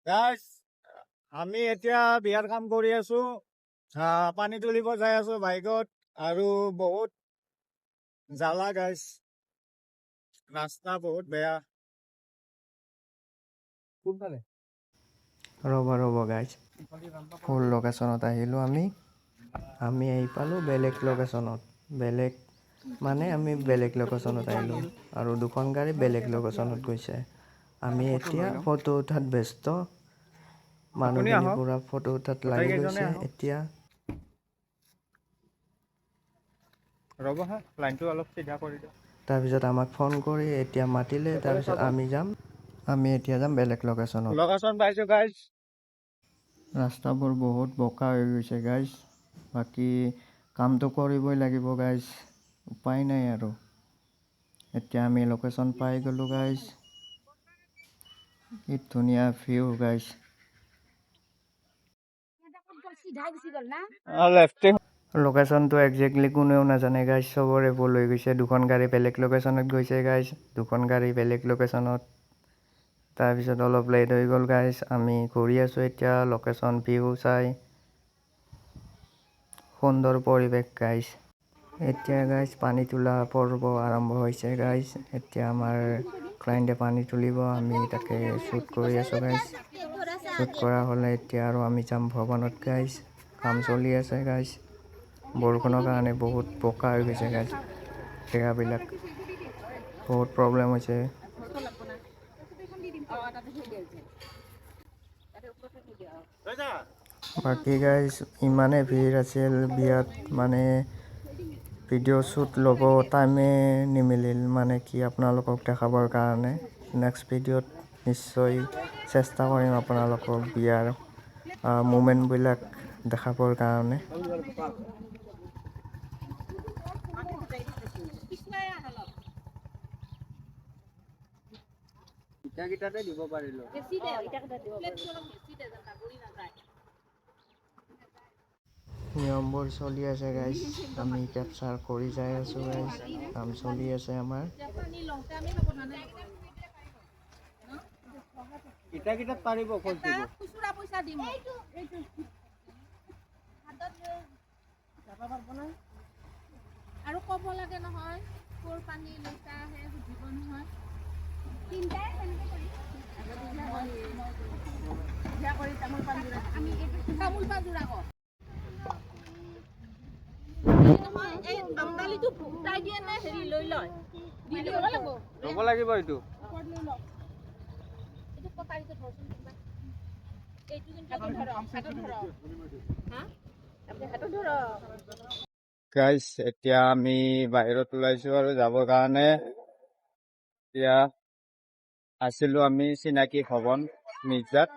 Guys আমি এতিয়া বিয়াৰ কাম কৰি আছো। পানী তুলিব যাই আছো বাইকত আৰু বহুত জ্বালা গাইজ, ৰাস্তা বহুত বেয়া। কোনফালে ৰ'ব গাইজ, ফুল লোকেশ্যনত আহিলোঁ আমি আহি পালোঁ বেলেগ লোকেশ্যনত। আমি বেলেগ লোকেশ্যনত আহিলোঁ আৰু দুখন গাড়ী বেলেগ লোকেশ্যনত গৈছে। আমি এতিয়া ফটো উঠাত ব্যস্ত। মানুহখিনি আহক, পূৰা ফটো উঠাত লাগি গোটেইকেইজনে গৈছে আহক। এতিয়া। ৰ'ব হা, লাইনটো অলপ চিধা কৰি দিয়ক। তাৰপিছত আমাক ফোন কৰি এতিয়া মাতিলে, তাৰপিছত আমি এতিয়া যাম বেলেগ লোকেশ্যনত। লোকেশ্যন পাইছো গাইজ। ৰাস্তাবোৰ বহুত বোকা হৈ গৈছে গাইজ, বাকী কামটো কৰিবই লাগিব গাইজ, উপায় নাই আৰু। এতিয়া আমি লোকেশ্যন পাই গ'লোঁ গাইজ। কি ধুনীয়া ভিউ গাইজ। লোকেশ্যনটো একজেক্টলি কোনেও নাজানে গাইজ, চবৰে ভুল হৈ গৈছে। দুখন গাড়ী বেলেগ লোকেশ্যনত গৈছে গাইজ, দুখন গাড়ী বেলেগ লোকেশ্যনত। তাৰপিছত অলপ লেট হৈ গ'ল গাইজ। আমি ঘূৰি আছোঁ এতিয়া লোকেশ্যন ভিউ চাই। সুন্দৰ পৰিৱেশ গাইজ। এতিয়া গাইজ পানী তোলা পৰ্ব আৰম্ভ হৈছে গাইজ। এতিয়া আমাৰ ক্লাইণ্টে পানী তুলিব, আমি তাকে শ্বুট কৰি আছোঁ গাইজ। শ্বুট কৰা হ'লে এতিয়া আৰু আমি যাম ভৱনত গাইজ। কাম চলি আছে গাইজ। বৰষুণৰ কাৰণে বহুত বোকা হৈ গৈছে গাইজ, জেগাবিলাক বহুত প্ৰব্লেম হৈছে। বাকী গাইজ ইমানে ভিৰ আছিল বিয়াত, মানে ভিডিঅ' শ্বুট ল'ব টাইমে নিমিলিল, মানে কি আপোনালোকক দেখাবৰ কাৰণে। নেক্সট ভিডিঅ'ত নিশ্চয় চেষ্টা কৰিম আপোনালোকক বিয়াৰ মুমেণ্টবিলাক দেখাবৰ কাৰণে। ইটাকেইটাতে দিব পাৰিলো। নিয়মবোৰ চলি আছে গাইজ, আমি কেপচাৰ কৰি যাই আছোঁ গাইজ। কাম চলি আছে আমাৰ। ইটাকেইটাত পাৰিব কৈছিলো। আৰু ক'ব লাগে নহয়, ক'ৰ পানী লৈছা সেই সুধিব নহয়। তামোল পাণ যোৰা ক এই আমদালিটো ফুটাই দিয়ে নে হেৰি লৈ লয়? ল'ব লাগিব এইটো। এইটো কটাৰীটো ধৰচোন কোনোবা। এইটো কিন্তু হাতত ধৰ। হা? আপুনি হাতত ধৰ। গাইজ এতিয়া আমি বাহিৰত ওলাইছো আৰু যাবৰ কাৰণে। এতিয়া আছিলো আমি চিনাকি ভৱন মিৰ্জাত।